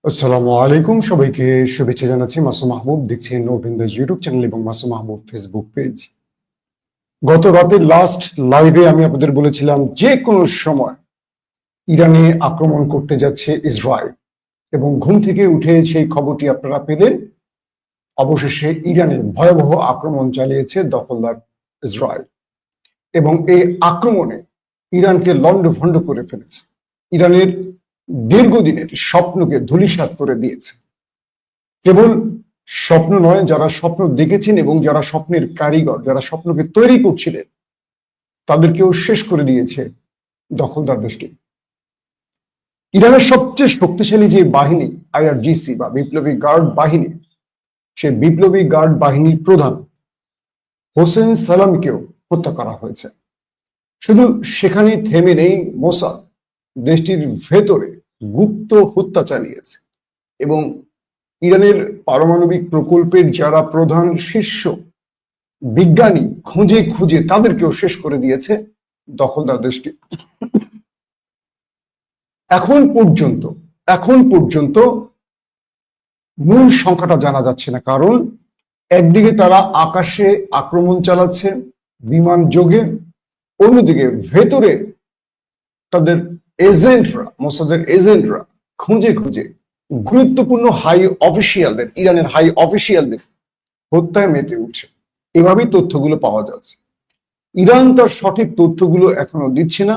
আসসালামু আলাইকুম, সবাইকে শুভেচ্ছা জানাচ্ছি। মাসুম মাহবুব, দেখছেন ওপেন ইউটিউব চ্যানেল এবং মাসুম মাহবুব ফেসবুক পেজ। গত রাতে লাস্ট লাইভে আমি আপনাদের বলেছিলাম যে কোনো সময় ইরানে আক্রমণ করতে যাচ্ছে ইসরায়েল, এবং ঘুম থেকে উঠে সেই খবরটি আপনারা পেলেন। অবশেষে ইরানে ভয়াবহ আক্রমণ চালিয়েছে দখলদার ইসরায়েল, এবং এই আক্রমণে ইরানকে লণ্ডভণ্ড করে ফেলেছে। ইরানের দীর্ঘদিনের স্বপ্নকে ধূলিসাৎ করে দিয়েছে। কেবল স্বপ্ন নয়, যারা স্বপ্ন দেখেছেন এবং যারা স্বপ্নের কারিগর, যারা স্বপ্নকে তৈরি করছিলেন, তাদেরকেও শেষ করে দিয়েছে দখলদার দেশটি। ইরানের সবচেয়ে শক্তিশালী যে বাহিনী আইআরজিসি বা বিপ্লবী গার্ড বাহিনী, সে বিপ্লবী গার্ড বাহিনীর প্রধান হোসেন সালামকেও হত্যা করা হয়েছে। শুধু সেখানেই থেমে নেই, মোসাদ দেশটির ভেতরে গুপ্ত হত্যা চালিয়েছে, এবং ইরানের পারমাণবিক প্রকল্পের যারা প্রধান শীর্ষ বিজ্ঞানী খুঁজে খুঁজে তাদেরকেও শেষ করে দিয়েছে দখলদার দেশটি। এখন পর্যন্ত মূল সংখ্যাটা জানা যাচ্ছে না, কারণ একদিকে তারা আকাশে আক্রমণ চালাচ্ছে বিমান যোগে, অন্যদিকে ভেতরে তাদের এজেন্টরা, মোসাদের এজেন্টরা খুঁজে খুঁজে গুরুত্বপূর্ণ হাই অফিসিয়ালদের, ইরানের হাই অফিসিয়ালদের হত্যায় মেতে উঠছে। এভাবেই তথ্যগুলো পাওয়া যাচ্ছে। ইরান তার সঠিক তথ্যগুলো এখনো দিচ্ছে না,